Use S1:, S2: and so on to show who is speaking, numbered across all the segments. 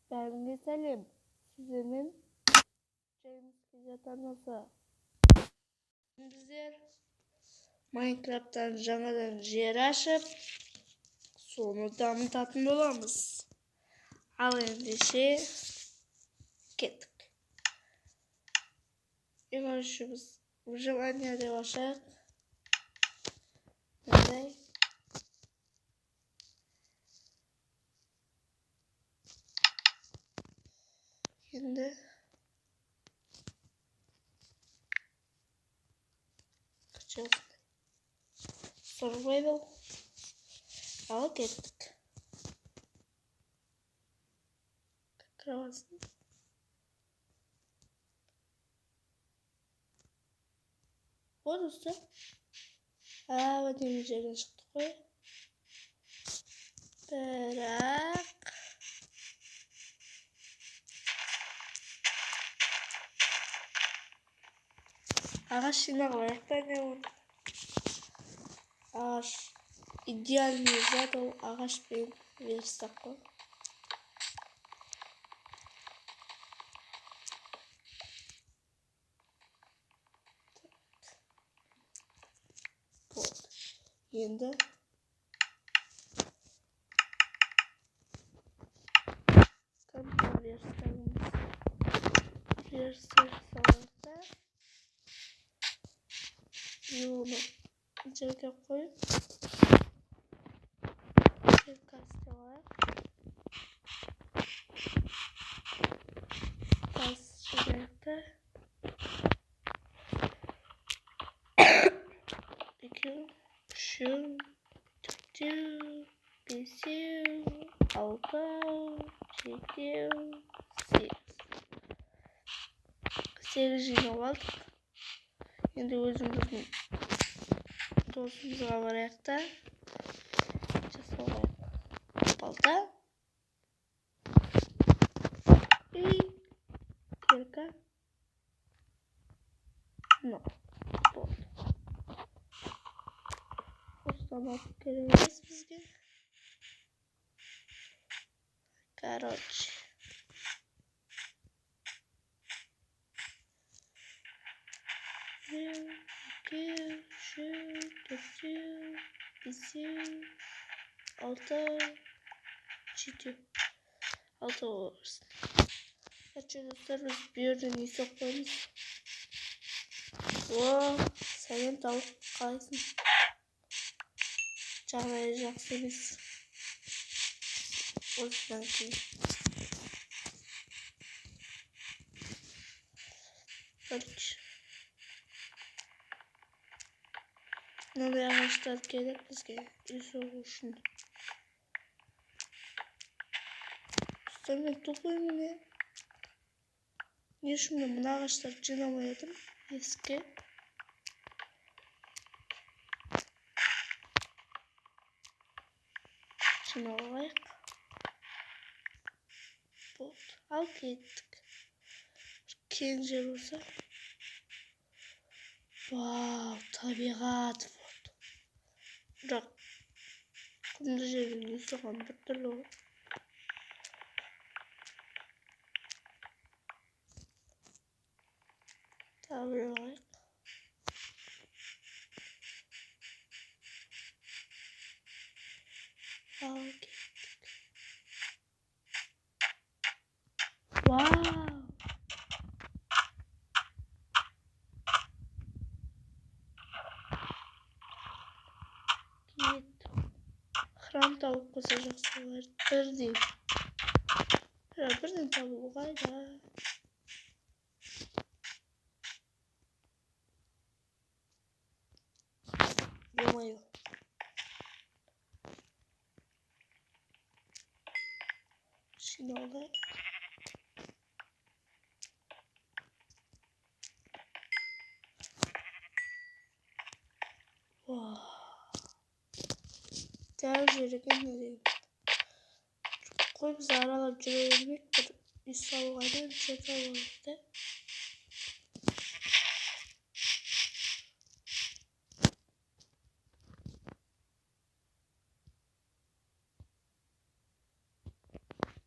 S1: Bәріңге сәлем, сіздермен Джеймс Кежатанасы. Біздер Майнкрафттан жаңадан жер ашып, соны дамытатын боламыз. Ал ендеше кеттік. Ең алғашқы біз выживание деп ашайық. Мындай. Енді survival ал кеттік. Кіравасын. Вот осы. Өтеген жерден шықтық қой. Бірақ ағаш жинағалайық та не оны. Ағаш идеальный зат, ол ағашпен верстақ қой. Енді қандай верстағымыз саларда оны жерге қойып кастел алайық. Тас жинайықта 2, 3, 4, 5, 6, 7, 8. 8 жинап алдық. Енді өзіміздің досымызға барайық та жасалайық. Балта и кирка. Но болды. Осыдан алып керек емес бізге. Короче. 1, 2, 3, 4, 5, 6, 7. 6 olursun. Kaçıyor dostlar, biz bir yerden iyi soklarımız. Senin tavuk kaysın. Çağıracaksınız. O yüzden ki. Kaç. Ne de yavaşlar gerek bizge. İyi oluşun. Sonra toplayayım ne? Niye şimdi bunu ağaçlar cinamayalım? Eski. Cinalayık. Al kettik. Kendi olsa. Wow, tabiat. Bırak. Kumda жерін соған бір түрлі ғой. Табылайық. Ал кеттік. Вау! Кеттік. Храм тауып қоса жақсы олар. Бірден табылу қайда. Ё-моё. Шиналайық. Дәл жерген не деймін. Қой біз аралап жүре бермек, бір үй салуға дейін жер табылады.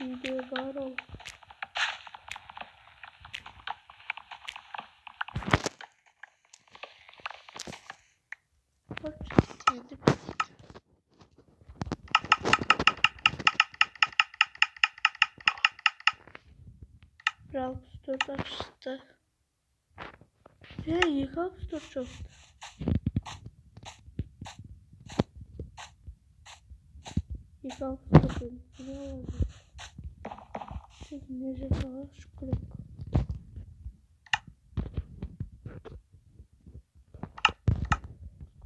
S1: Videoya bağır ol. Bak şimdi Brawl Store'da açtı. Yıkak Store çok. Yıkak Store'un ne oldu? Nereye kadar şu kırık.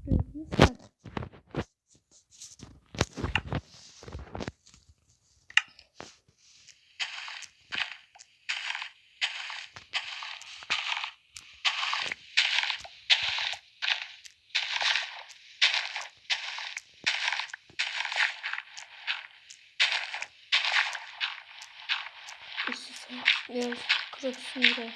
S1: Güzel. Biraz kırıksın biraz.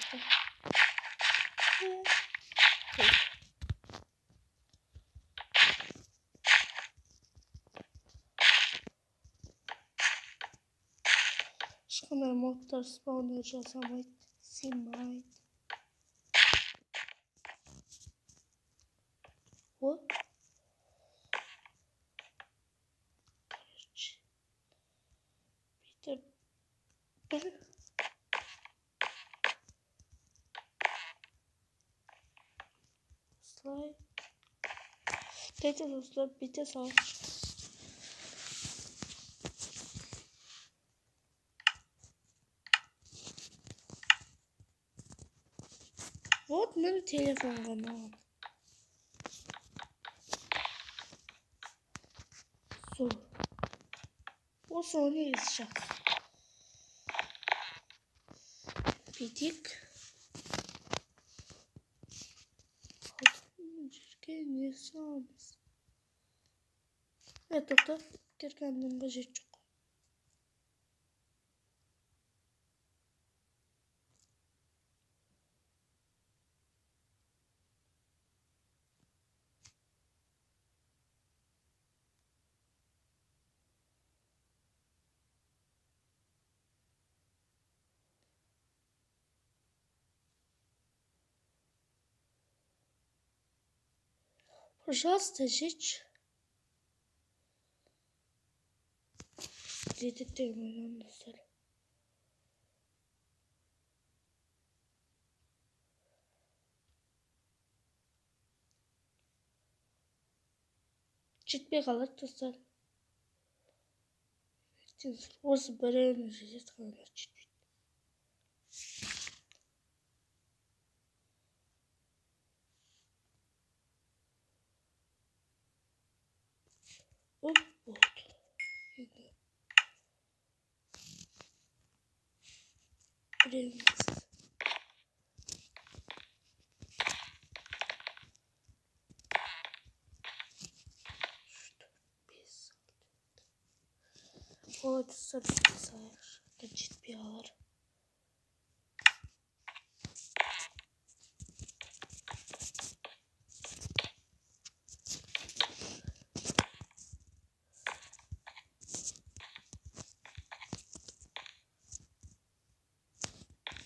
S1: Aşkına modlar spawn olacağız ama silmayın. What? Bir de slide. Dedi dostlar bir de sağ. What? Benim telefon var. Zor. O sonra yazacağız. Bitik. Altın yaşamız. Evet doktor. Gerçekten bacı çok. Пожалуйста, жить. Dedirtmeyin dostlar. Ciddi kalır dostlar. Orası böyle enerjisi kalır ciddi. Hop oldu. Buraya o dostlar sayar. Da ciddi alır.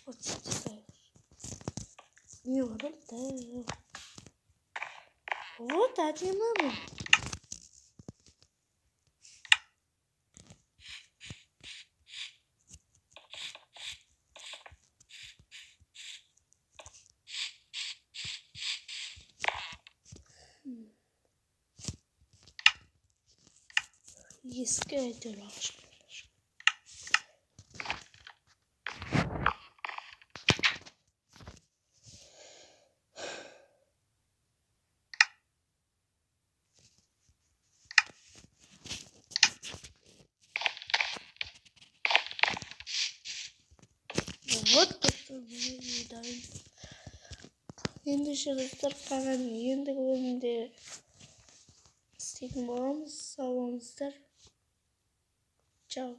S1: O ciddi sayar. Niye var da? O tadına mı? Eski ediyorlar. Вот это видаем. Енді жырыстар қаған енді көңінде істейтін боламыз. Сау болыңыздар. Чао.